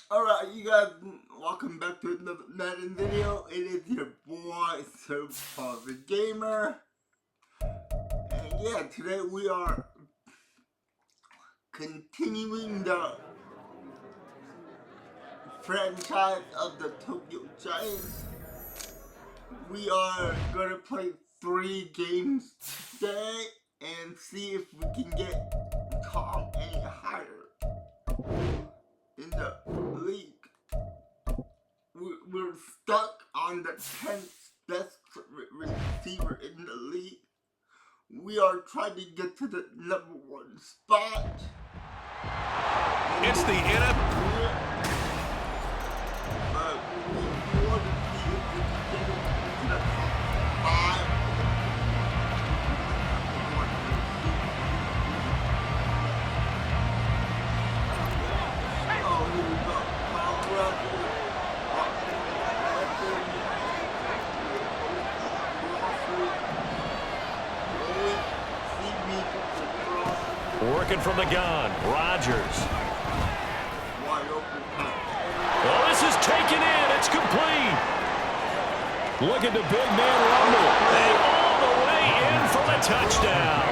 Alright, you guys, welcome back to another Madden video. It is your boy, the Gamer. And yeah, today we are continuing the franchise of the Tokyo Giants. We are going to play 3 games today and see if we can get Tom any higher in the league. We're stuck on the 10th best receiver in the league. We are trying to get to the #1 spot. It's the NFL. But we want to see if we can get into the top 5. Oh, here we go. Working from the gun, Rodgers. Wide open pass. Well, this is taken in. It's complete. Look at the big man rumble. And all the way in for the touchdown.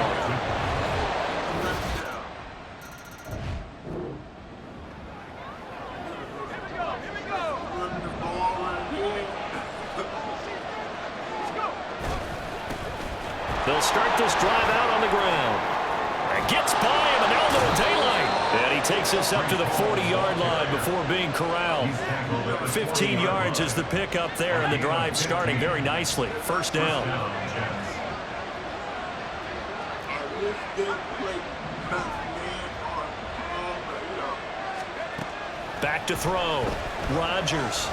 They'll start this drive out on the ground. And gets by in the middle of the daylight. And he takes us up to the 40-yard line before being corralled. 15 yards is the pick up there, and the drive starting very nicely. First down. Back to throw. Rodgers.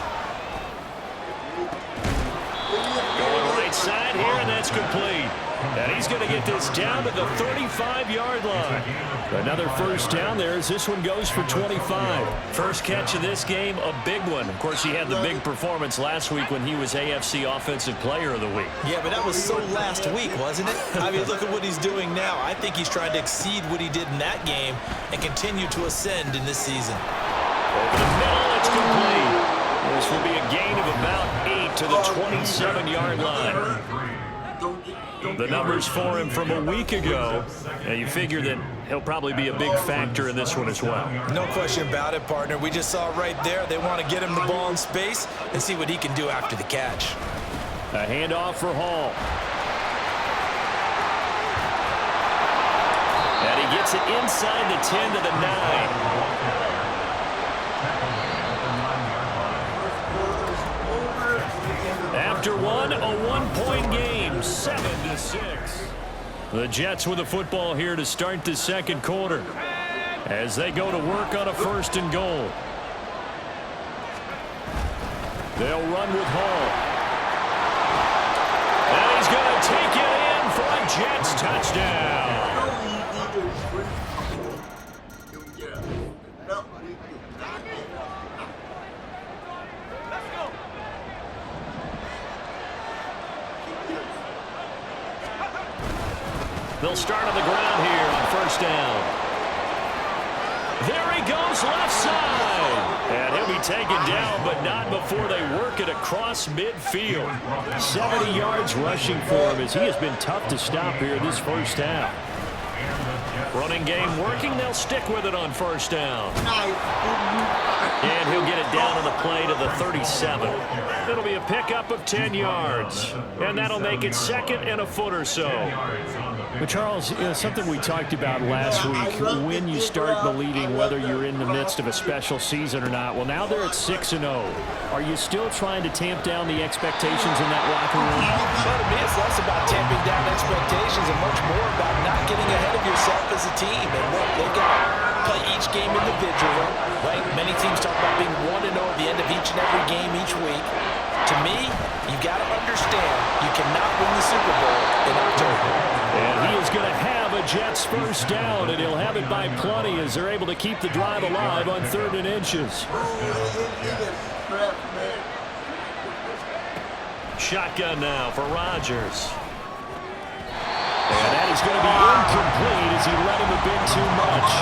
Going right side here, and that's complete. And he's going to get this down to the 35-yard line. Another first down there as this one goes for 25. First catch of this game, a big one. Of course, he had the big performance last week when he was AFC Offensive Player of the Week. Yeah, but that was so last week, wasn't it? I mean, look at what he's doing now. I think he's trying to exceed what he did in that game and continue to ascend in this season. Over the middle, it's complete. This will be a gain of about 8 to the 27-yard line. The numbers for him from a week ago, and you figure that he'll probably be a big factor in this one as well. No question about it, partner. We just saw right there they want to get him the ball in space and see what he can do after the catch. A handoff for Hall. And he gets it inside the 10 to the 9. After one, a one-point game, 7-6. The Jets with the football here to start the second quarter as they go to work on a 1st and goal. They'll run with Hall. And he's going to take it in for a Jets touchdown. They'll start on the ground here on 1st down. There he goes left side. And he'll be taken down, but not before they work it across midfield. 70 yards rushing for him as he has been tough to stop here this first half. Running game working. They'll stick with it on 1st down. And he'll get it down on the play to the 37. It'll be a pickup of 10 yards. And that'll make it 2nd and a foot or so. But Charles, something we talked about last week, when you start believing whether you're in the midst of a special season or not. Well, now they're at 6-0. Are you still trying to tamp down the expectations in that locker room? Well, to me, it's less about tamping down expectations and much more about not getting ahead of yourself as a team. And look, they've got to play each game individually, right? Many teams talk about being 1-0 at the end of each and every game each week. To me, you've got to understand you cannot win the Super Bowl in October. And he is going to have a Jets first down, and he'll have it by plenty as they're able to keep the drive alive on 3rd and inches. Shotgun now for Rodgers. And that is going to be incomplete as he let him a bit too much.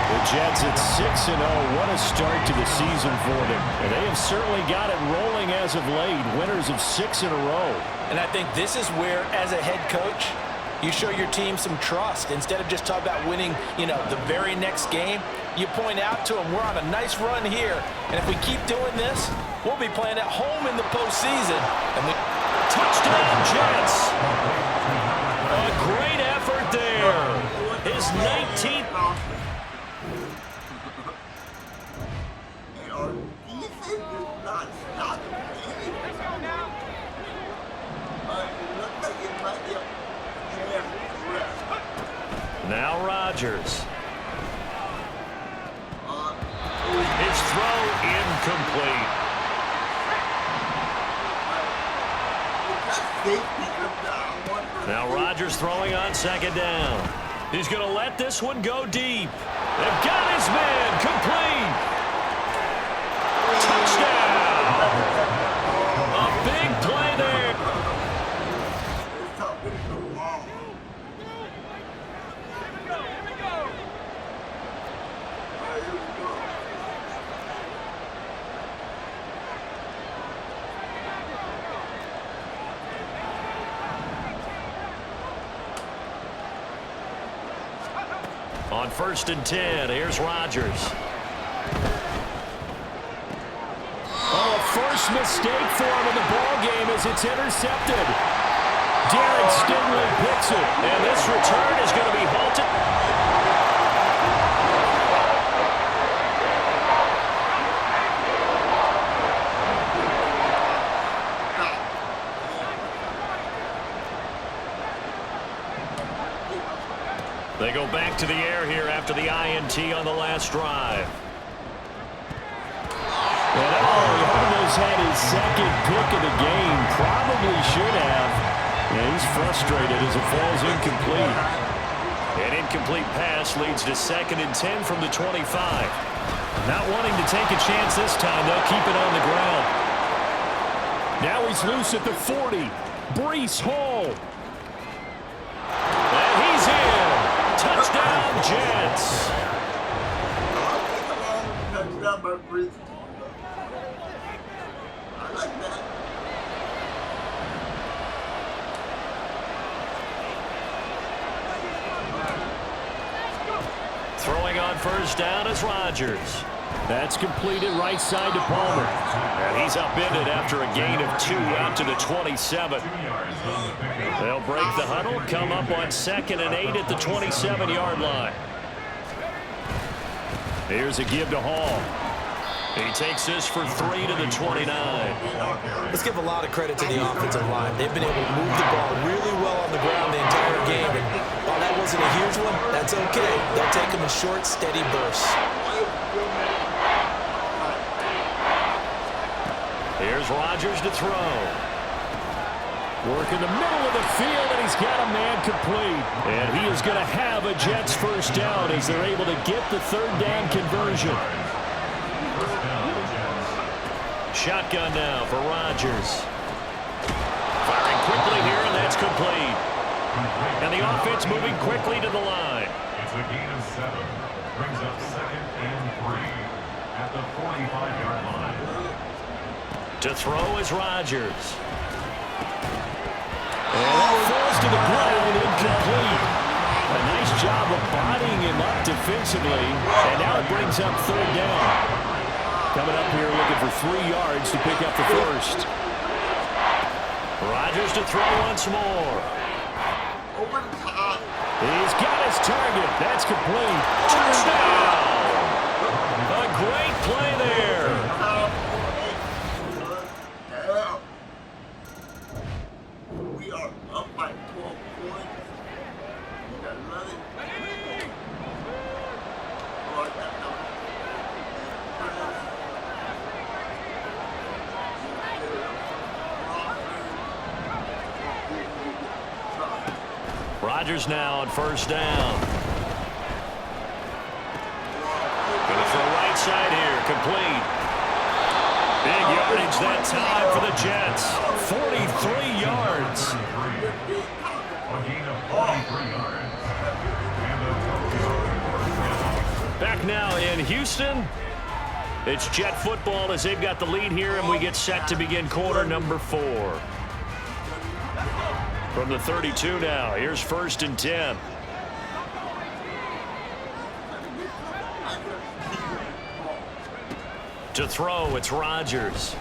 The Jets at 6-0. What a start to the season for them. And they have certainly got it rolling as of late. Winners of 6 in a row. And I think this is where, as a head coach, you show your team some trust. Instead of just talking about winning, the very next game, you point out to them, we're on a nice run here. And if we keep doing this, we'll be playing at home in the postseason. And touchdown, Jets. A great effort there. His 19th. And our defense is not stopping anything. But it looks like it might be a half rest. Now Rodgers. His throw incomplete. Now Rodgers throwing on second down. He's going to let this one go deep. They've got his man complete. Touchdown. A big play there. On 1st and 10, here's Rodgers. Oh, first mistake for him in the ball game as it's intercepted. Derek Stingley picks it. And this return is going to be halted. They go back to the air here after the INT on the last drive. And almost had his second pick of the game. Probably should have. And he's frustrated as it falls incomplete. An incomplete pass leads to 2nd and 10 from the 25. Not wanting to take a chance this time. They'll keep it on the ground. Now he's loose at the 40. Breece Hall. And he's in. Touchdown, Jets. Touchdown by Breece. I like that. Throwing on 1st down is Rodgers. That's completed right side to Palmer. And he's upended after a gain of 2 out to the 27. They'll break the huddle, come up on 2nd and 8 at the 27-yard line. Here's a give to Hall. He takes this for 3 to the 29. Let's give a lot of credit to the offensive line. They've been able to move the ball really well on the ground the entire game. And while that wasn't a huge one, that's okay. They'll take them in short, steady bursts. Here's Rodgers to throw. Work in the middle of the field, and he's got a man complete. And he is going to have a Jets first down as they're able to get the 3rd down conversion. Shotgun now for Rodgers. Firing quickly here, and that's complete. And the offense moving quickly to the line. It's a gain of 7. Brings up 2nd and 3 at the 45-yard line. To throw is Rodgers. And that falls to the ground, incomplete. A nice job of bodying him up defensively. And now it brings up 3rd down. Coming up here looking for 3 yards to pick up the first. Rodgers to throw once more. Over the top. He's got his target. That's complete. Touchdown! A great play there. We are up by 12 points. You gotta love it. Rodgers now on 1st down. Going to throw right side here, complete. Big yardage that time for the Jets. 43 yards. A gain of 43 yards. Back in Houston. It's Jet football as they've got the lead here, and we get set to begin quarter number 4. From the 32 now, here's 1st and 10. To throw, it's Rodgers.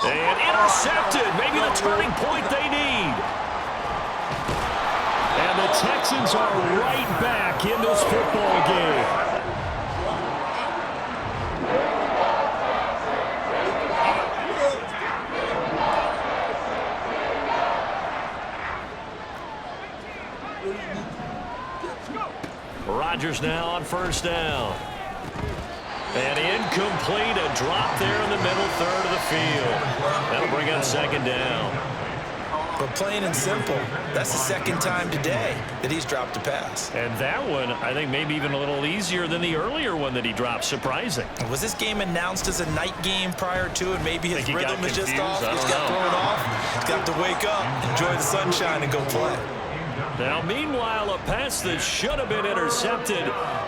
And intercepted, maybe the turning point they need. And the Texans are right back in this football game. Rodgers now on 1st down. And incomplete, a drop there in the middle third of the field. That'll bring up 2nd down. But plain and simple, that's the 2nd time today that he's dropped a pass. And that one, I think, maybe even a little easier than the earlier one that he dropped. Surprising. Was this game announced as a night game prior to it? Maybe his rhythm is just off. He's got thrown off. He's got to wake up, enjoy the sunshine, and go play. Now, meanwhile, a pass that should have been intercepted,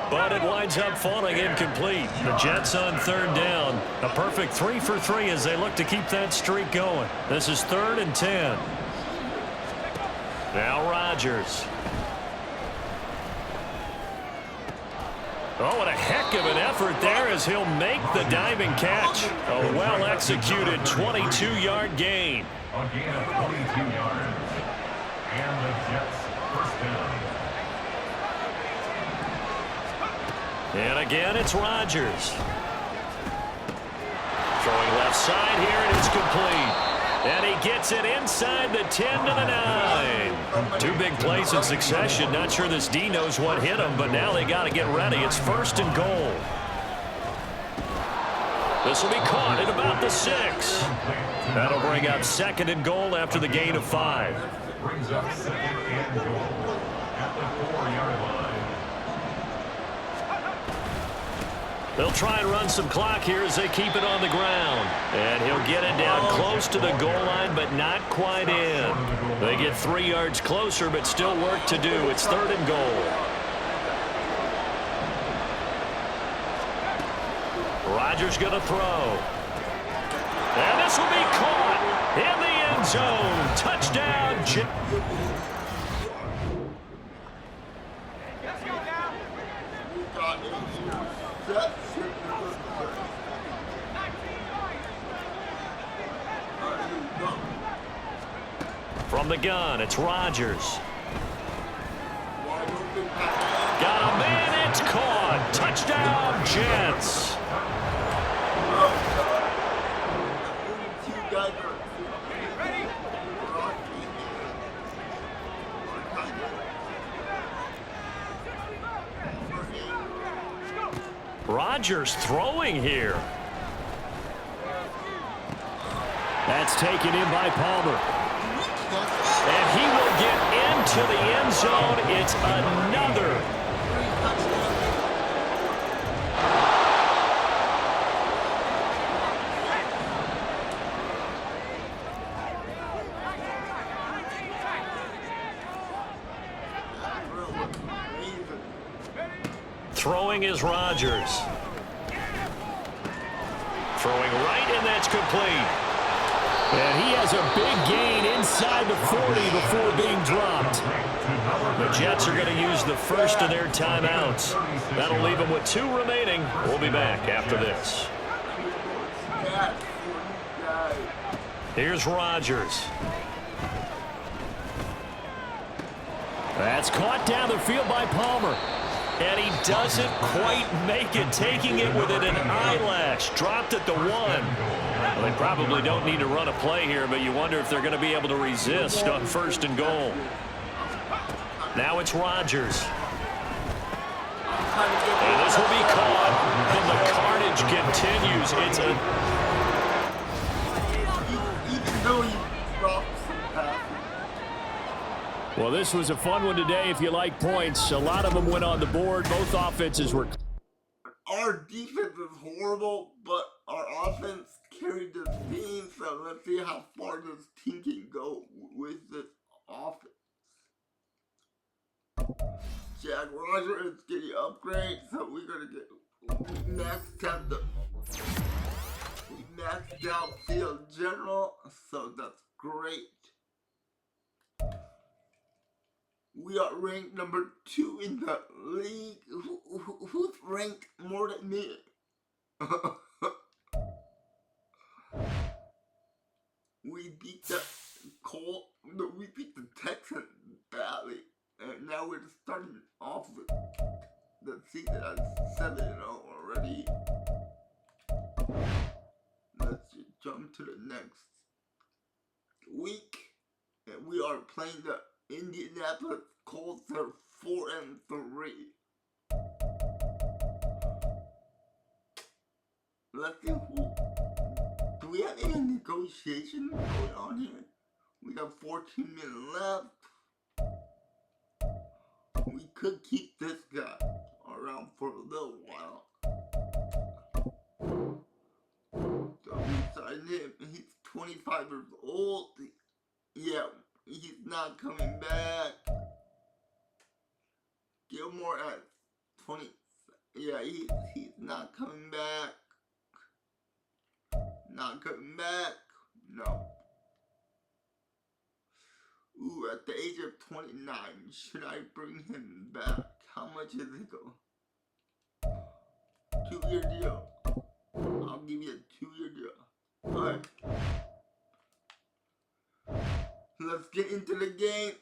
but it winds up falling incomplete. The Jets on 3rd down. A perfect 3 for 3 as they look to keep that streak going. This is 3rd and 10. Now Rodgers. Oh, what a heck of an effort there as he'll make the diving catch. A well-executed 22-yard gain. A gain of 22 yards. And the Jets 1st down. And again, it's Rodgers. Throwing left side here, and it's complete. And he gets it inside the 10 to the 9. 2 big plays in succession. Not sure this D knows what hit him, but now they got to get ready. It's 1st and goal. This will be caught at about the 6. That'll bring up 2nd and goal after the gain of 5. Brings up 2nd and goal at the 4-yard line. They'll try and run some clock here as they keep it on the ground. And he'll get it down close to the goal line, but not quite in. They get 3 yards closer, but still work to do. It's 3rd and goal. Rodgers going to throw. And this will be caught in the end zone. Touchdown. From the gun, it's Rodgers. Got a man, it's caught. Touchdown, Jets. Rodgers throwing here. That's taken in by Palmer. And he will get into the end zone. It's another. Throwing is Rodgers. Throwing right, and that's complete. And he has a big gain inside the 40 before being dropped. The Jets are going to use the first of their timeouts. That'll leave them with 2 remaining. We'll be back after this. Here's Rodgers. That's caught down the field by Palmer. And he doesn't quite make it, taking it within an eyelash. Dropped at the 1. Well, they probably don't need to run a play here, but you wonder if they're going to be able to resist on 1st and goal. Now it's Rodgers. And this will be caught, and the carnage continues. It's a... Even though he dropped some passes. Well, this was a fun one today if you like points. A lot of them went on the board. Both offenses were... Our defense is horrible, but our offense carried the team, so let's see how far this team can go with this offense. Jaguars. Roger is getting upgrades, so we're gonna get we maxed out field general, so that's great. We are ranked number 2 in the league. Who's ranked more than me? We beat the Texans badly, and now we're starting off with the season at 7-0 already. Let's jump to the next week, and we are playing the Indianapolis Colts. Are 4-3. Let's see who. Do we have any negotiation going on here? We got 14 minutes left. We could keep this guy around for a little while. So we signed him. He's 25 years old. Yeah, he's not coming back. Gilmore at 20. Yeah, he's not coming back. Not coming back. No. Ooh, at the age of 29, should I bring him back? How much is it go? 2-year deal. I'll give you a 2-year deal. Alright. Let's get into the game.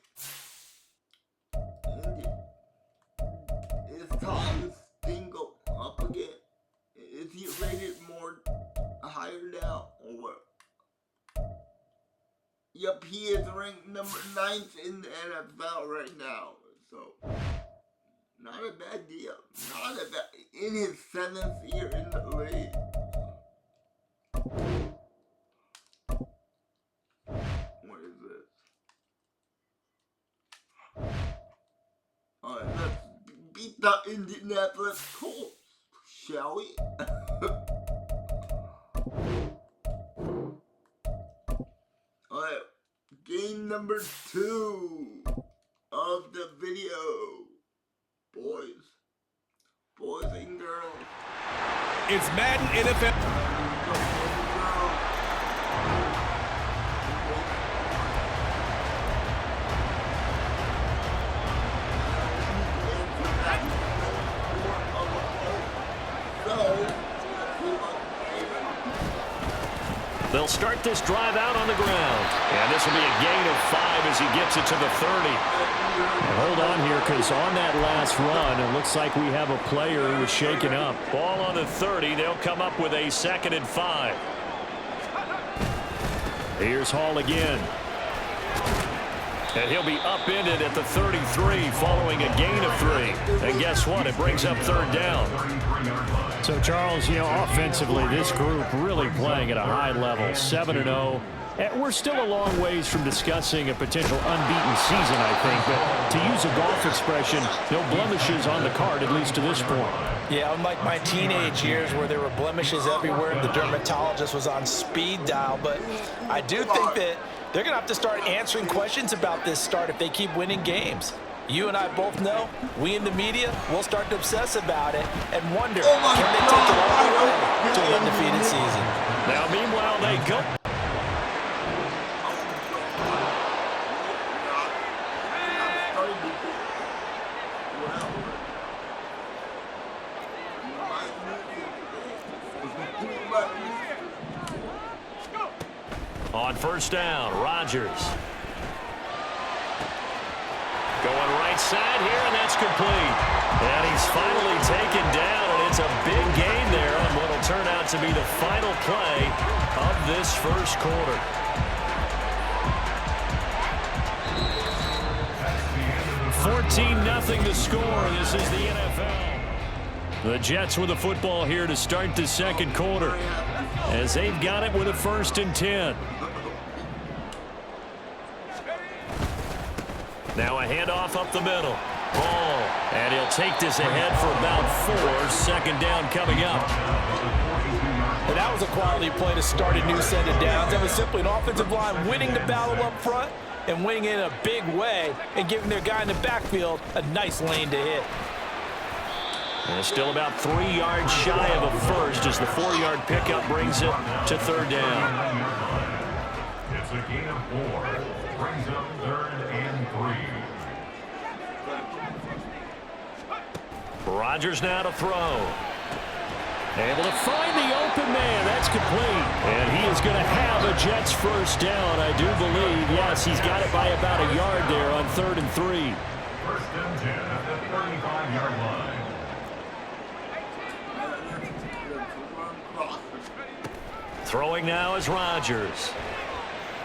Is Tom Stingle up again? Is he rated more higher now or what? Yep, he is ranked number 9th in the NFL right now. So, not a bad deal. Not a bad. In his 7th year in the league. What is this? Alright, let's beat the Indianapolis Colts, shall we? Alright, game number 2 of the video. Boys and girls. It's Madden NFL. They'll start this drive out on the ground. And this will be a gain of 5 as he gets it to the 30. And hold on here, because on that last run, it looks like we have a player who was shaken up. Ball on the 30. They'll come up with a 2nd and 5. Here's Hall again. And he'll be upended at the 33 following a gain of 3. And guess what? It brings up 3rd down. So, Charles, offensively, this group really playing at a high level, 7-0. And we're still a long ways from discussing a potential unbeaten season, I think. But to use a golf expression, no blemishes on the card, at least to this point. Yeah, unlike my teenage years where there were blemishes everywhere, the dermatologist was on speed dial. But I do think that they're going to have to start answering questions about this start if they keep winning games. You and I both know, we in the media, we'll start to obsess about it and wonder, can they take it all the way to an undefeated season? Now, meanwhile, they go. On 1st down, Rodgers. Going right side here, and that's complete. And he's finally taken down, and it's a big gain there on what will turn out to be the final play of this first quarter. $14-0 the score. This is the NFL. The Jets with the football here to start the second quarter, as they've got it with a 1st and 10. Now a handoff up the middle. Ball. And he'll take this ahead for about 4. 2nd down coming up. And that was a quality play to start a new set of downs. That was simply an offensive line winning the battle up front and winning it in a big way and giving their guy in the backfield a nice lane to hit. And still about 3 yards shy of a first as the 4-yard pickup brings it to third down. It's a gain of 4. Brings up 3rd and 3. Rodgers now to throw. Able to find the open man. That's complete. And he is going to have a Jets first down, I do believe. Yes, he's got it by about a yard there on 3rd and 3. 1st and 10 at the 35-yard line. Throwing now is Rodgers.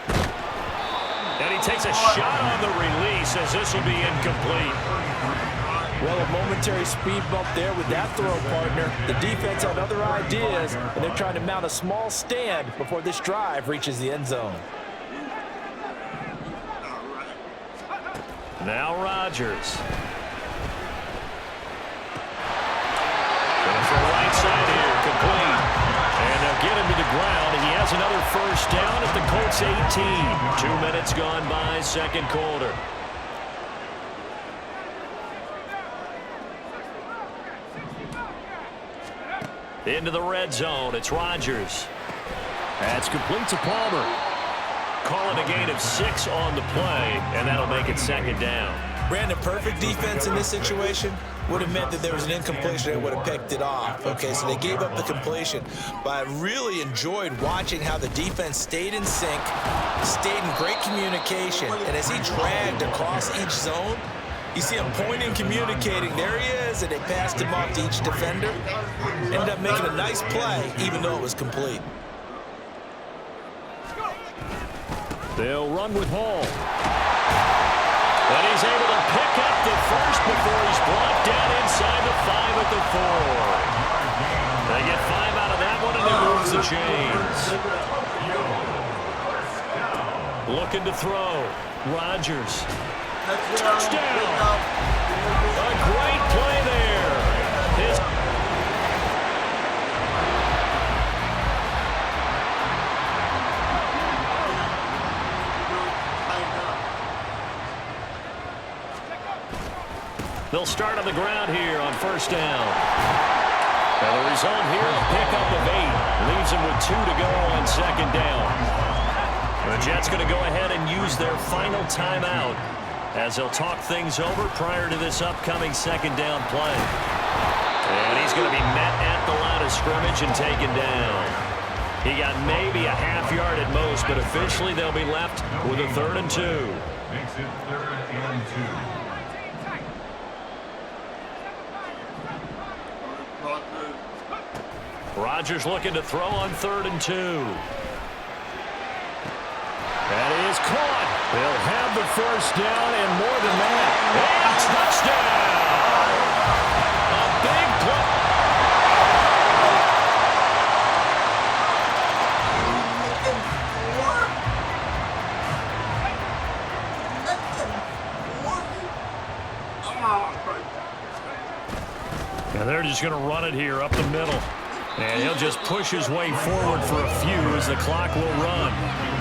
And he takes a shot on the release as this will be incomplete. Well, a momentary speed bump there with that throw, partner. The defense had other ideas, and they're trying to mount a small stand before this drive reaches the end zone. Now Rodgers. Going for right side here, complete. And they'll get him to the ground, and he has another first down at the Colts 18. 2 minutes gone by, second quarter. Into the red zone, it's Rodgers. That's complete to Palmer. Calling a gain of 6 on the play, and that'll make it second down. Brandon, perfect defense in this situation would have meant that there was an incompletion and would have picked it off. Okay, so they gave up the completion. But I really enjoyed watching how the defense stayed in sync, stayed in great communication. And as he dragged across each zone, you see him pointing, communicating. There he is, and they passed him off to each defender. Ended up making a nice play, even though it was complete. They'll run with Hall. And he's able to pick up the first before he's brought down inside the 5 at the 4. They get 5 out of that one, and he moves the chains. Looking to throw. Rodgers. Touchdown. A great play there. They'll start on the ground here on first down. And the result here, a pickup of 8. Leaves them with 2 to go on second down. The Jets going to go ahead and use their final timeout as they'll talk things over prior to this upcoming second down play. And he's going to be met at the line of scrimmage and taken down. He got maybe a half yard at most, but officially they'll be left with a 3rd and 2. Makes it 3rd and 2. Rodgers looking to throw on 3rd and 2. That is caught. They'll have the first down and more than that. And touchdown! A big play. And they're just going to run it here up the middle. And he'll just push his way forward for a few as the clock will run.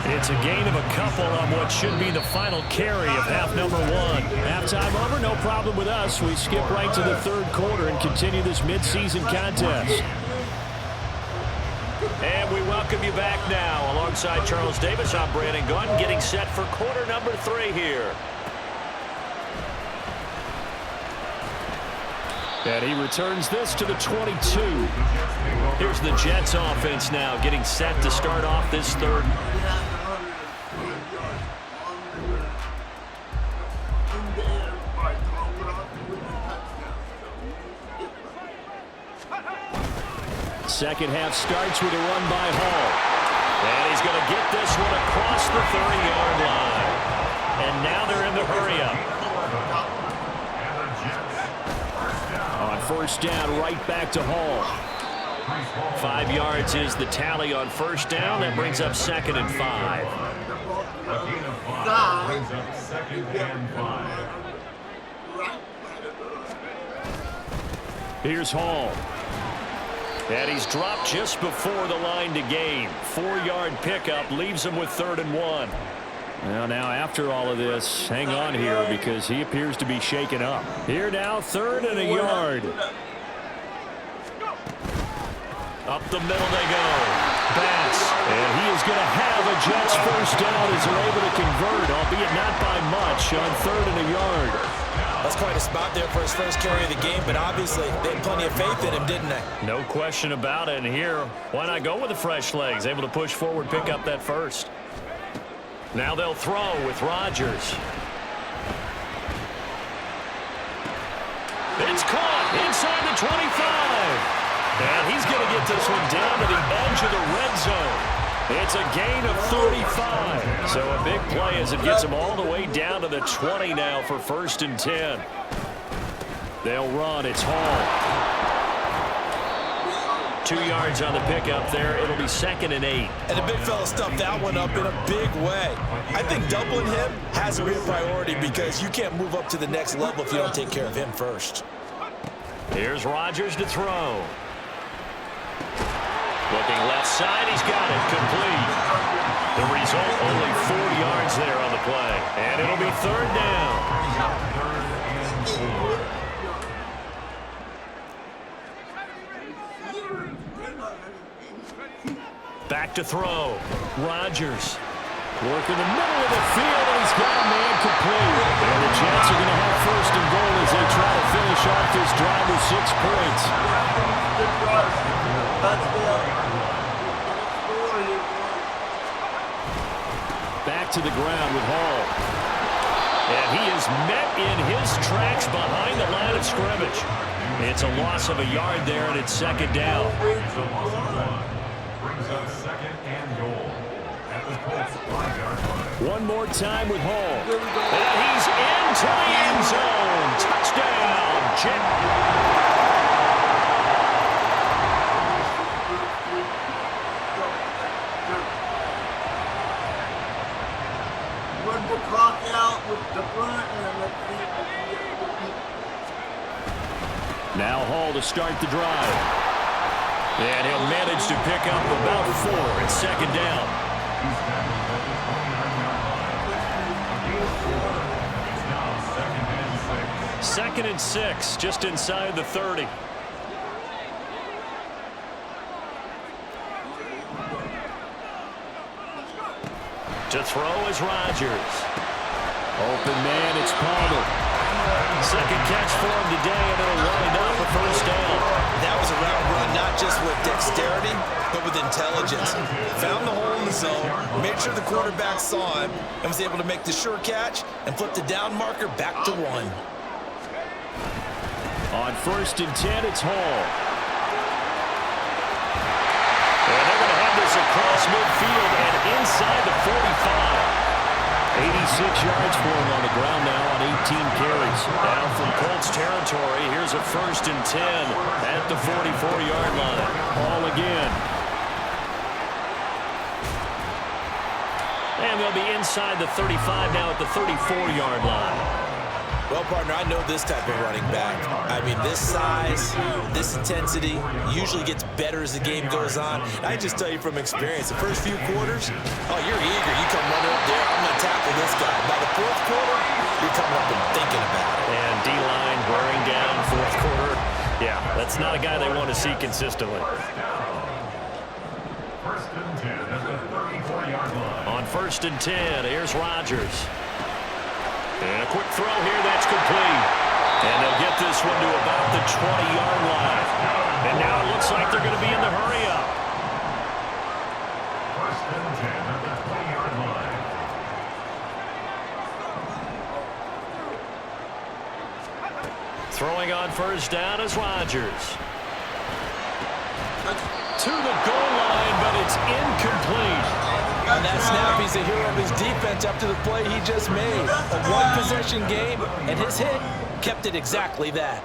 It's a gain of a couple on what should be the final carry of half number 1. Halftime over, no problem with us. We skip right to the 3rd quarter and continue this midseason contest. And we welcome you back now. Alongside Charles Davis, I'm Brandon Gunn, getting set for quarter number 3 here. And he returns this to the 22. Here's the Jets offense now getting set to start off this 3rd. Second half starts with a run by Hall. And he's going to get this one across the 30-yard line. And now they're in the hurry-up. On first down, right back to Hall. 5 yards is the tally on first down. That brings up 2nd and 5. A gain of 5 brings up 2nd and 5. Here's Hall. And he's dropped just before the line to gain. 4-yard pickup leaves him with 3rd and 1. Well, now after all of this, hang on here because he appears to be shaken up. Here now, 3rd and a yard. Up the middle they go. Bass. And he is going to have a Jets first down as they're able to convert, albeit not by much, on 3rd and a yard. That's quite a spot there for his first carry of the game, but obviously they had plenty of faith in him, didn't they? No question about it. And here, why not go with the fresh legs? Able to push forward, pick up that first. Now they'll throw with Rodgers. It's caught inside the 25. And he's going to get this one down to the edge of the red zone. It's a gain of 35. So a big play as it gets him all the way down to the 20 now for 1st and 10. They'll run. It's Hall. 2 yards on the pickup there. It'll be 2nd and 8. And the big fella stuffed that one up in a big way. I think doubling him has to be a priority because you can't move up to the next level if you don't take care of him first. Here's Rodgers to throw. Looking left side, he's got it, complete. The result, only 4 yards there on the play. And it'll be 3rd down. Back to throw. Rodgers. Working the middle of the field, and he's got a man complete. And the Jets are going to have 1st and goal as they try to finish off this drive with 6 points. Back to the ground with Hall. And he is met in his tracks behind the line of scrimmage. It's a loss of a yard there, and it's 2nd down. Brings up 2nd and goal at the Colts 5-yard line. One more time with Hall. And he's into the end zone. Touchdown, Jet. Run the clock out with the front and let's see. Now Hall to start the drive. And he'll manage to pick up about 4. It's 2nd down. Second and 6, just inside the 30. To throw is Rodgers. Open man, it's Palmer. 2nd catch for him today, and it'll wind up a 1st down. That was a route run not just with dexterity, but with intelligence. Found the hole in the zone, made sure the quarterback saw him, and was able to make the sure catch and flip the down marker back to 1. On 1st and 10, it's Hall. And they're going to have this across midfield and inside the 45. 86 yards for him on the ground now on 18 carries. Now from Colts territory, here's a 1st and 10 at the 44-yard line. Hall again. And they'll be inside the 35 now at the 34-yard line. Well, partner, I know this type of running back. I mean, this size, this intensity usually gets better as the game goes on. I just tell you from experience, the first few quarters, oh, you're eager. You come running up there, I'm going to tackle this guy. By the 4th quarter, you're coming up and thinking about it. And D-line wearing down 4th quarter. Yeah, that's not a guy they want to see consistently. 1st and 10 at the 34-yard line. On 1st and 10, here's Rodgers. And a quick throw here, that's complete. And they'll get this one to about the 20-yard line. And now it looks like they're going to be in the hurry-up. 1st and 10 at the 20-yard line. Throwing on 1st down is Rodgers. To the goal line, but it's incomplete. On that snap, he's the hero of his defense up to the play he just made. A one-possession game, and his hit kept it exactly that.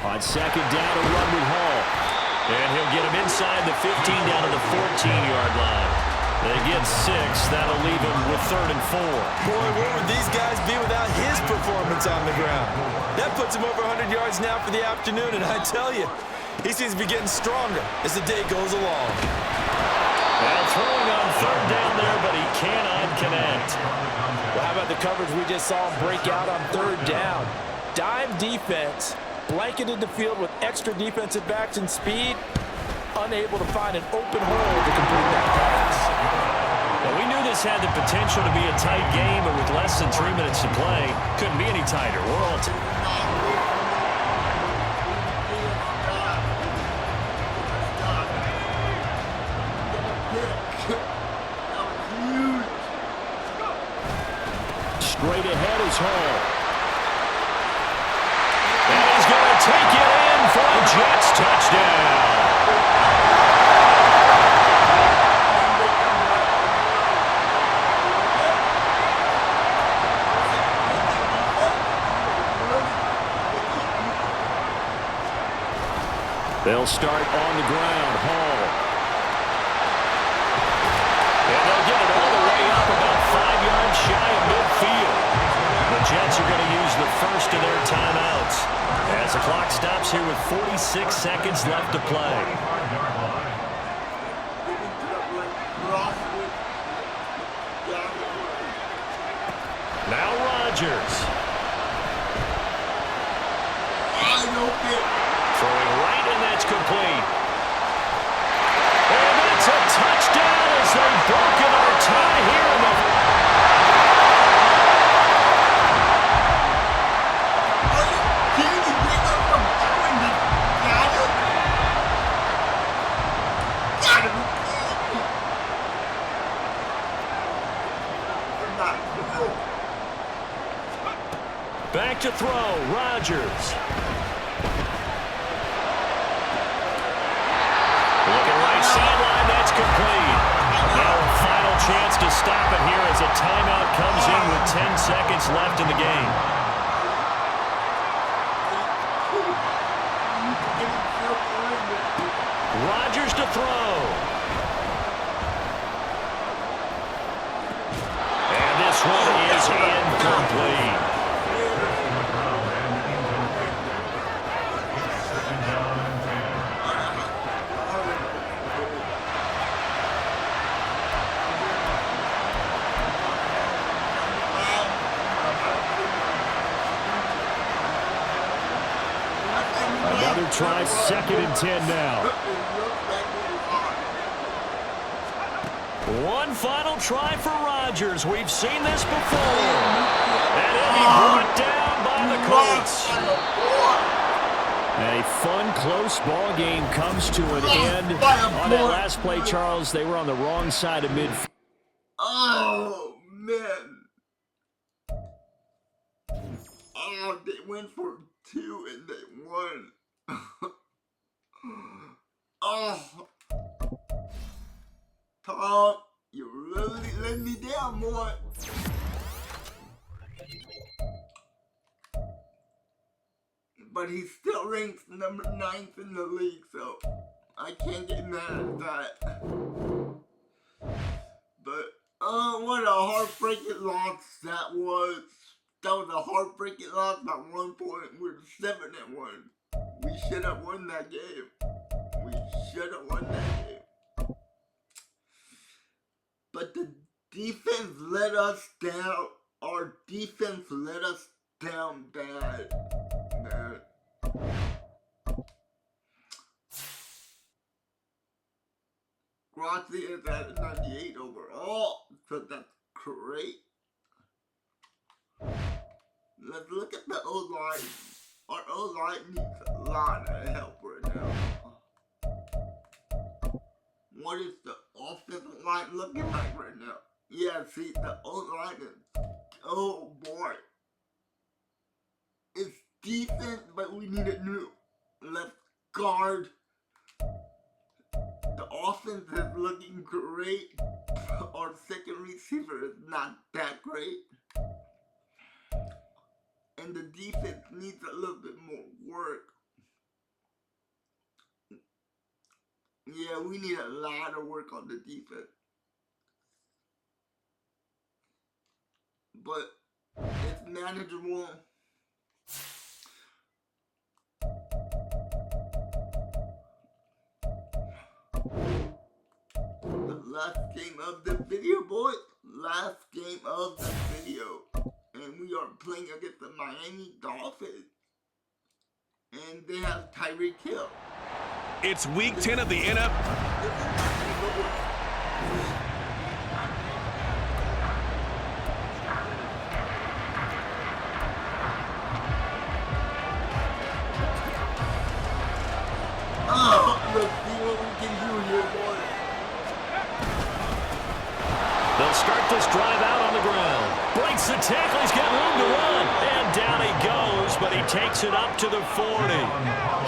On 2nd down, a run with Hall. And he'll get him inside the 15 down to the 14-yard line. They get 6. That'll leave him with 3rd and 4. Boy, what would these guys be without his performance on the ground? That puts him over 100 yards now for the afternoon, and I tell you, he seems to be getting stronger as the day goes along. Well, throwing on 3rd down there, but he cannot connect. Well, how about the coverage we just saw him break out on 3rd down? Dime defense, blanketed the field with extra defensive backs and speed, unable to find an open hole to complete that pass. Well, we knew this had the potential to be a tight game, but with less than 3 minutes to play, couldn't be any tighter. We're all Straight ahead is Hall. And he's going to take it in for a Jets touchdown. They'll start on the ground. Hall. And they'll get it all the way up about 5 yards shy of midfield. The Jets are going to use the first of their timeouts as the clock stops here with 46 seconds left to play. Now Rodgers. Throwing right, and that's complete. And that's a touchdown as they've broken our tie here in the... Back to throw, Rodgers. Looking right sideline, that's complete. Now a final chance to stop it here as a timeout comes in with 10 seconds left in the game. Rodgers to throw. And this one is incomplete. Another try, 2nd and 10 now. One final try for Rodgers. We've seen this before. And he'll be brought down by the Colts. A fun, close ball game comes to an end. On that last play, Charles, they were on the wrong side of midfield. Oh, man. Oh, they went for 2 and they won. Oh. Tom, you really let me down, boy. But he still ranks number 9th in the league, so I can't get mad at that. But, what a heartbreaking loss that was. That was a heartbreaking loss by 1 point. We're 7-1. We should have won that game. We should have won that game. But the defense let us down. Our defense let us down bad, man. Grossi is at 98 overall, so that's great. Let's look at the O-line. Our O-line needs a lot of help right now. What is the offensive line looking like right now? Yeah, see, the O-line is, oh boy. It's decent, but we need a new left guard. The offense is looking great. Our second receiver is not that great. And the defense needs a little bit more work. Yeah, we need a lot of work on the defense. But it's manageable. The last game of the video, boys. Last game of the video. And we are playing against the Miami Dolphins. and they have Tyreek Hill. It's week 10 of the NFL. Oh, let's see what we can do here, boys. They'll start this drive out on the ground. Breaks the tackle. He's got room to run. And down he goes, but he takes it up to the 40.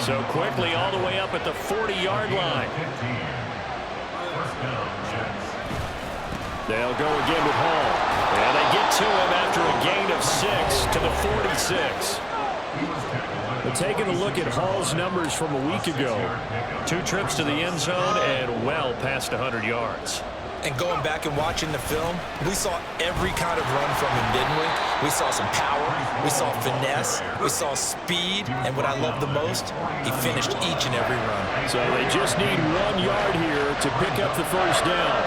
So quickly all the way up at the 40-yard line. They'll go again with Hall. And they get to him after a gain of 6 to the 46. But taking a look at Hall's numbers from a week ago, 2 trips to the end zone and well past 100 yards. And going back and watching the film, we saw every kind of run from him, didn't we? We saw some power, we saw finesse, we saw speed, and what I love the most, he finished each and every run. So they just need 1 yard here to pick up the first down.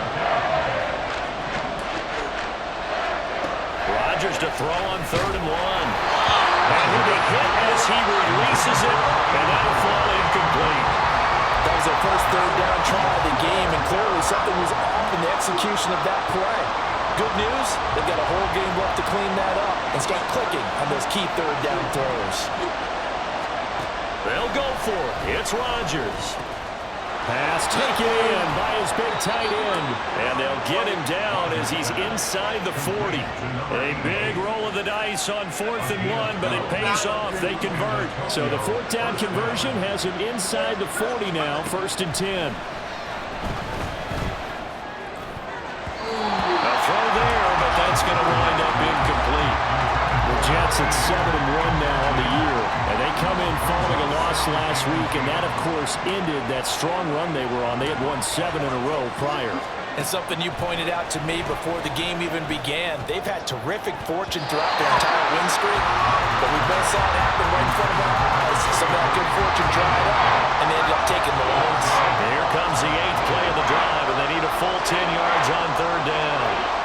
Rodgers to throw on 3rd and 1. And he'll get hit as he releases it, and that'll fall incomplete. That was their first 3rd down try of the game, and clearly something was off in the execution of that play. Good news, they've got a whole game left to clean that up and start clicking on those key 3rd down throws. They'll go for it. It's Rodgers. Pass taken in by his big tight end. And they'll get him down as he's inside the 40. A big roll of the dice on 4th and 1, but it pays off. They convert. So the 4th down conversion has him inside the 40 now, 1st and 10. A throw there, but that's going to wind up incomplete. The Jets at 7-1 now on the year, and they come in following a loss last week, and that, of course, ended that strong run they were on. They had won 7 in a row prior. And something you pointed out to me before the game even began, they've had terrific fortune throughout their entire win streak, but we both saw it happen right in front of our eyes. Some of that good fortune dried up, and they ended up taking the loss. Here comes the 8th play of the drive, and they need a full 10 yards on 3rd down.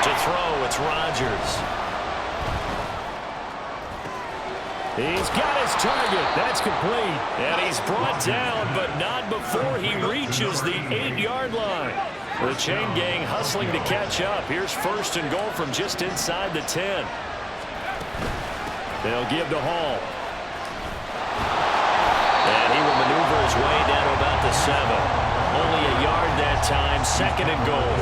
To throw, it's Rodgers. He's got his target. That's complete. And he's brought down, but not before he reaches the 8-yard line. The chain gang hustling to catch up. Here's 1st and goal from just inside the 10. They'll give to Hall. And he will maneuver his way down to about the 7. Only a yard that time, 2nd and goal.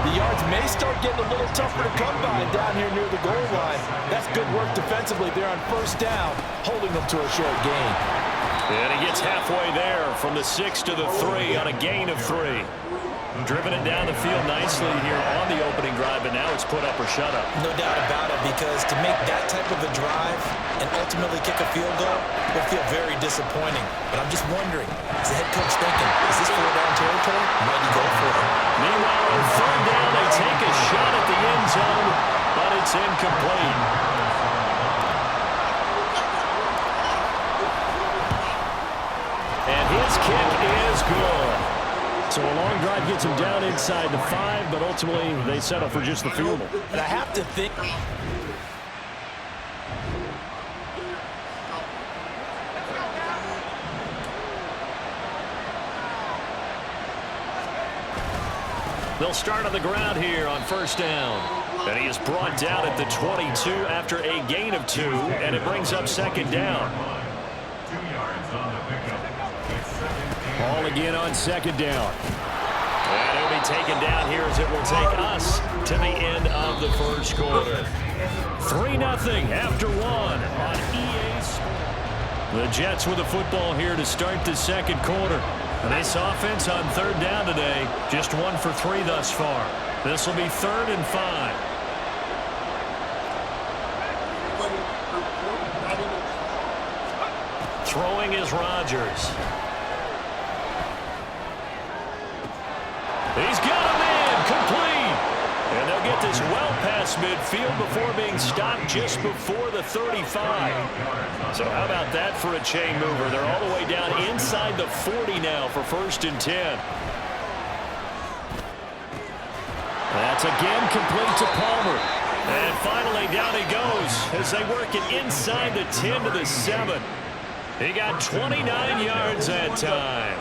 The yards may start getting a little tougher to come by down here near the goal line. That's good work defensively there on 1st down, holding them to a short gain. And he gets halfway there from the 6 to the 3 on a gain of 3. Driven it down the field nicely here on the opening drive, and now it's put up or shut up. No doubt about it, because to make that type of a drive and ultimately kick a field goal will feel very disappointing. But I'm just wondering, is the head coach thinking, is this 4-down territory? Might he go for it? Meanwhile, on 3rd down, they take a shot at the end zone, but it's incomplete. And his kick is good. So a long drive gets him down inside the 5, but ultimately they settle for just the field goal. And I have to think... They'll start on the ground here on 1st down. And he is brought down at the 22 after a gain of 2, and it brings up 2nd down. 2 yards on the pickup. Ball again on 2nd down. And it'll be taken down here as it will take us to the end of the 1st quarter. 3-0 after 1 on EA Sports. The Jets with the football here to start the 2nd quarter. This offense on 3rd down today, just 1 for 3 thus far. This will be 3rd and 5. Throwing is Rodgers. He's got him in, complete. And they'll get this well past midfield before being stopped just before the 35. So how about that for a chain mover? They're all the way down inside the 40 now for 1st and 10. That's again complete to Palmer. And finally, down he goes as they work it inside the 10 to the 7. He got 29 yards that time.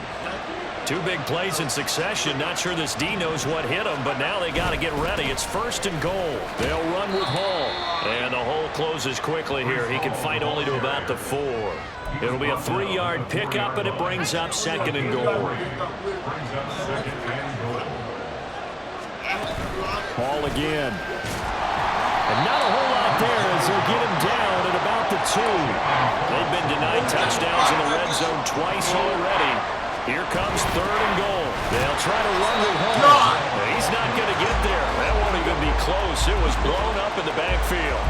2 big plays in succession. Not sure this D knows what hit him, but now they got to get ready. It's 1st and goal. They'll run with Hall. And the hole closes quickly here. He can fight only to about the 4. It'll be a 3-yard pickup, and it brings up 2nd and goal. Hall again. And not a whole lot there as they'll get him down at about the 2. They've been denied touchdowns in the red zone twice already. Here comes 3rd and goal. They'll try to run with Hall. He's not going to get there. That won't even be close. It was blown up in the backfield.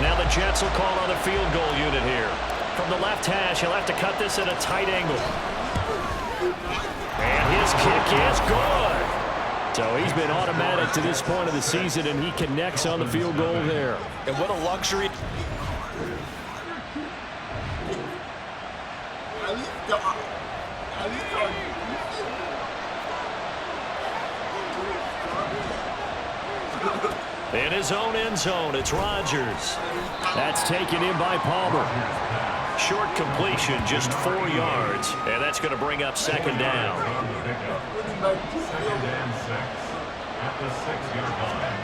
Now the Jets will call on the field goal unit here. From the left hash, he'll have to cut this at a tight angle. And his kick is good. So he's been automatic to this point of the season, and he connects on the field goal there. And what a luxury. In his own end zone, it's Rodgers. That's taken in by Palmer. Short completion, just 4 yards, and that's going to bring up 2nd down. 2nd and 6 at the 6-yard line.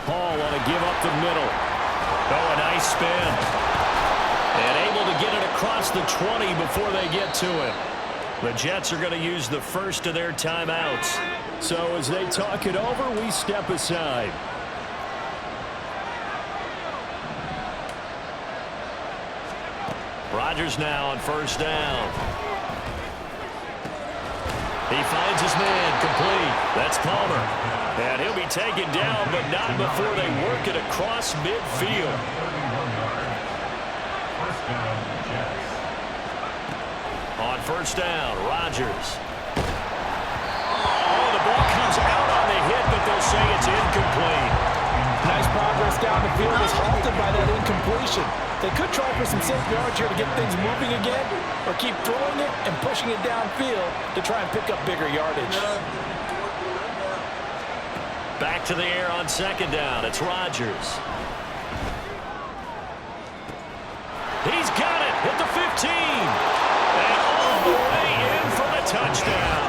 Hall want to give up the middle. Oh, a nice spin. And able to get it across the 20 before they get to him. The Jets are going to use the first of their timeouts. So as they talk it over, we step aside. Rodgers now on 1st down. He finds his man complete. That's Palmer. And he'll be taken down, but not before they work it across midfield. 1st down, Jets. On 1st down, Rodgers. Oh, the ball comes out on the hit, but they'll say it's incomplete. Nice progress down the field was halted by that incompletion. They could try for some safe yards here to get things moving again, or keep throwing it and pushing it downfield to try and pick up bigger yardage. Back to the air on 2nd down. It's Rodgers. He's got it at the 15. And all the way in for the touchdown.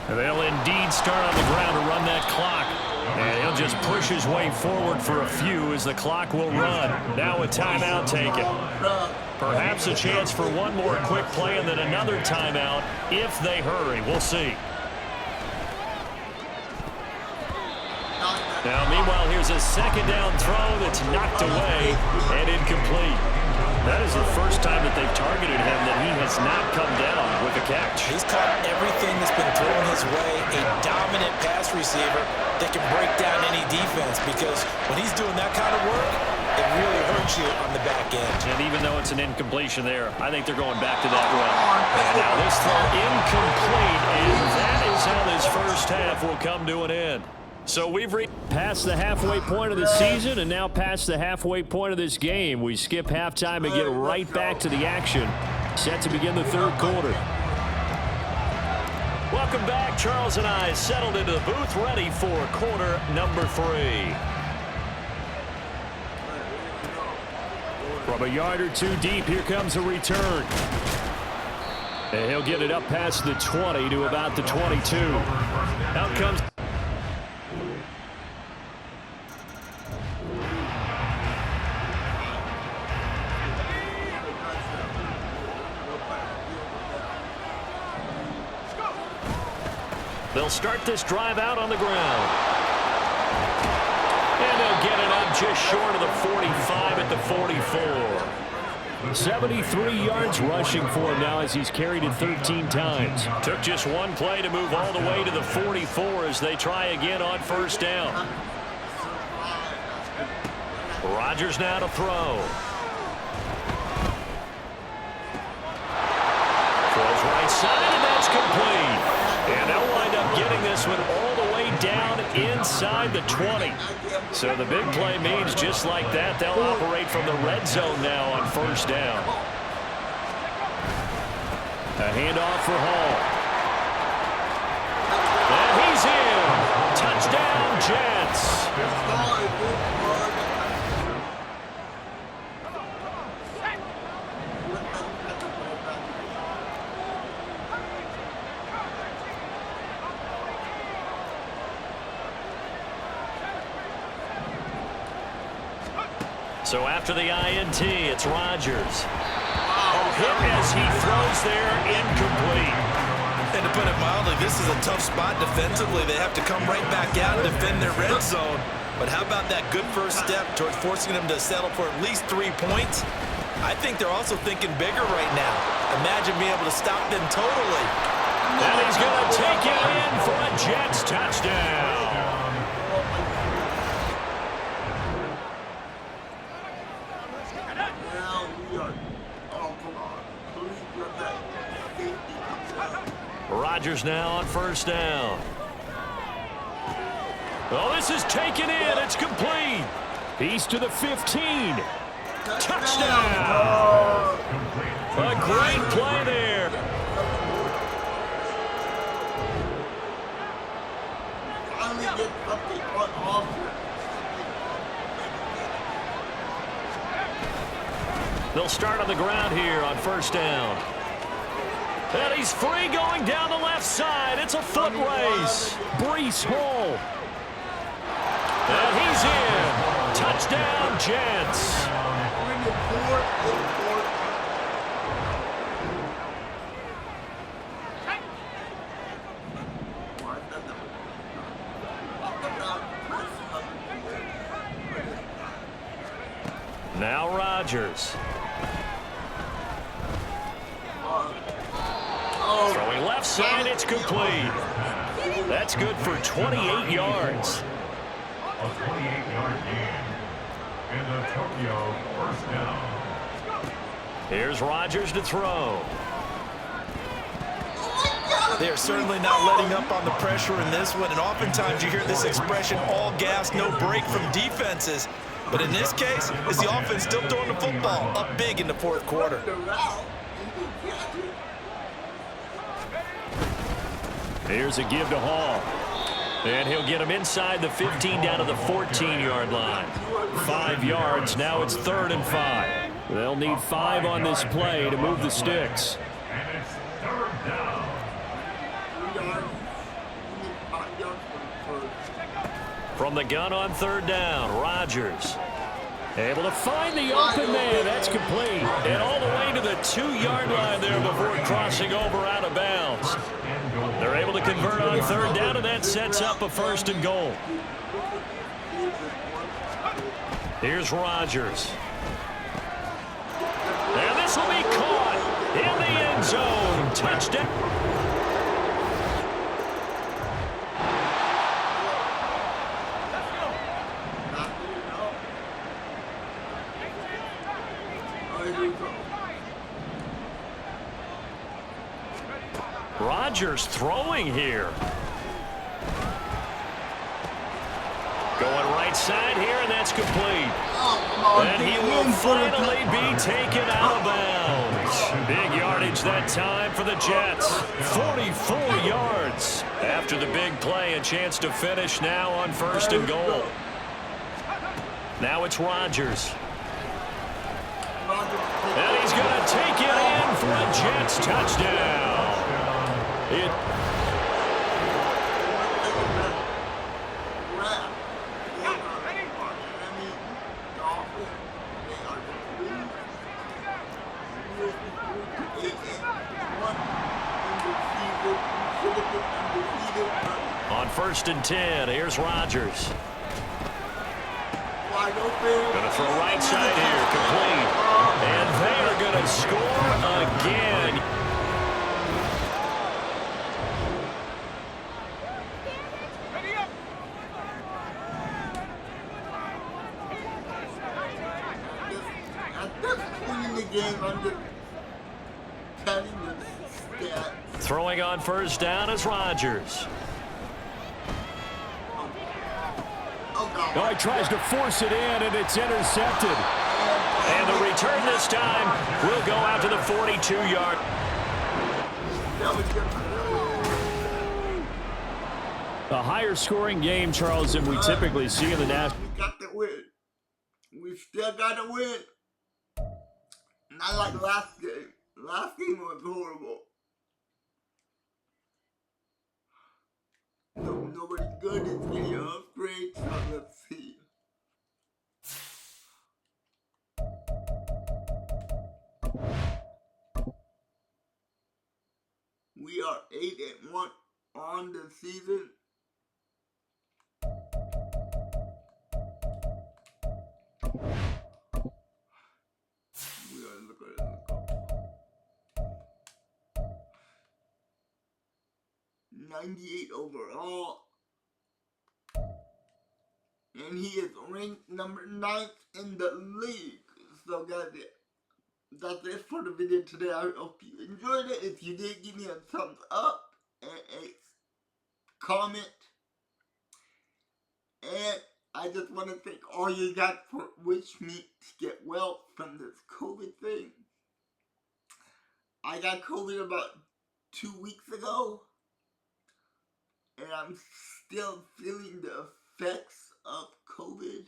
They'll indeed start on the ground to run that clock. And he'll just push his way forward for a few as the clock will run. Now a timeout taken. Perhaps a chance for one more quick play and then another timeout if they hurry. We'll see. Now, meanwhile, here's a 2nd down throw that's knocked away and incomplete. That is the first time that they've targeted him that he has not come down with a catch. He's caught everything that's been thrown his way. A dominant pass receiver that can break down any defense, because when he's doing that kind of work, it really hurts you on the back end. And even though it's an incompletion there, I think they're going back to that run. And now this throw incomplete, and that is how this first half will come to an end. So we've reached past the halfway point of the season and now past the halfway point of this game. We skip halftime and get right back to the action. Set to begin the 3rd quarter. Welcome back. Charles and I settled into the booth ready for quarter number 3. From a yard or 2 deep, here comes a return. And he'll get it up past the 20 to about the 22. Out comes... They'll start this drive out on the ground. And they'll get it up just short of the 45 at the 44. 73 yards rushing for him now as he's carried it 13 times. Took just one play to move all the way to the 44 as they try again on 1st down. Rodgers now to throw. Throws right side, and that's complete. And they'll wind up getting this one all the way down inside the 20. So the big play means just like that, they'll operate from the red zone now on first down. A handoff for Hall. And he's in. Touchdown, Jets. So after the INT, it's Rodgers. Hit as he throws there, incomplete. And to put it mildly, this is a tough spot defensively. They have to come right back out and defend their red zone. But how about that good first step towards forcing them to settle for at least 3 points? I think they're also thinking bigger right now. Imagine being able to stop them totally. And he's going to take it in for a Jets touchdown. Rodgers now on first down. Oh, this is taken in. It's complete. He's to the 15. Touchdown. A great play there. They'll start on the ground here on first down. And he's free going down the left side. It's a foot race. Breece Hall. And he's in. Touchdown, Jets. Now Rodgers. Throwing left side, it's complete. That's good for 28 yards. A 28-yard gain. In the Tokyo first down. Here's Rodgers to throw. They are certainly not letting up on the pressure in this one, and oftentimes you hear this expression, all gas, no break from defenses. But in this case, is the offense still throwing the football up big in the fourth quarter? Here's a give to Hall. And he'll get him inside the 15 down to the 14-yard line. 5 yards. Now it's 3rd and 5. They'll need 5 on this play to move the sticks. And it's 3rd down. From the gun on 3rd down, Rodgers. Able to find the open man. That's complete. And all the way to the 2-yard line there before crossing over out of bounds. They're able to convert on 3rd down, and that sets up a 1st and goal. Here's Rodgers. And this will be caught in the end zone. Touchdown. Rodgers throwing here. Going right side here, and that's complete. And he will finally be taken out of bounds. Big yardage that time for the Jets. 44 yards. After the big play, a chance to finish now on 1st and goal. Now it's Rodgers. And he's going to take it in for a Jets touchdown. On 1st and 10, here's Rodgers. Going to throw right side here, complete. And they are going to score again. Throwing on 1st down is Rodgers. Oh, he tries to force it in, and it's intercepted. And the return this time will go out to the 42-yard. That was good. A higher-scoring game, Charles, than we typically see in the national. We got the win. We still got to win. Not like last game. Last game was horrible. No, nobody good is getting an upgrade, so let's see. We are 8-1 on the season. We are looking at the goal. 98 overall. And he is ranked number 9th in the league. So guys, that's it for the video today. I hope you enjoyed it. If you did, give me a thumbs up and a comment. And I just want to thank all you guys for wishing me to get well from this COVID thing. I got COVID about 2 weeks ago. And I'm still feeling the effects of COVID.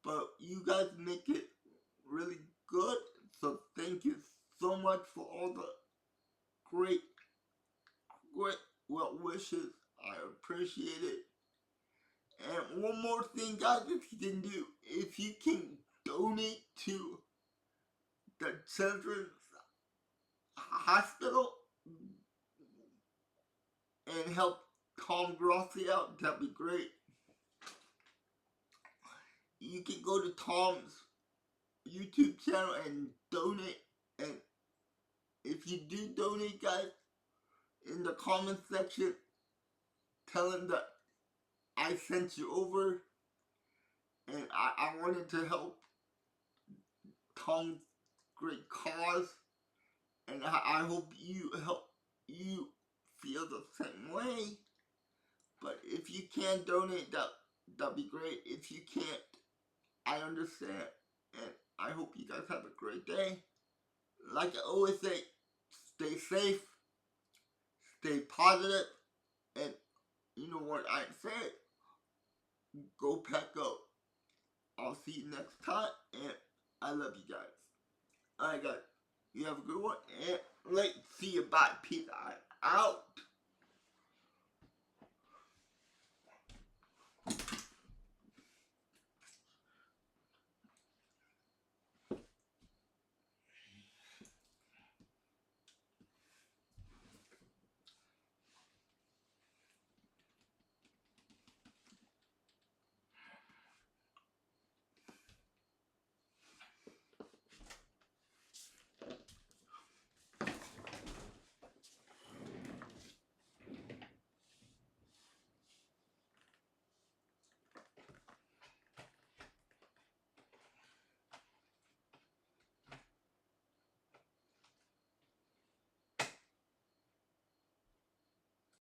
But you guys make it really good. So thank you so much for all the great well wishes. I appreciate it. And one more thing, guys, if you can do, if you can donate to the children's hospital and help Tom Grossi out, that'd be great. You can go to Tom's YouTube channel and donate. And if you do donate, guys, in the comment section, tell him that I sent you over, and I wanted to help Tom's great cause, and I hope you feel the same way. But if you can donate, that'd be great. If you can't, I understand, and I hope you guys have a great day. Like I always say, stay safe, stay positive, and you know what I say, go pack up. I'll see you next time, and I love you guys. Alright guys, you have a good one, and let's see you. Bye. Peace out.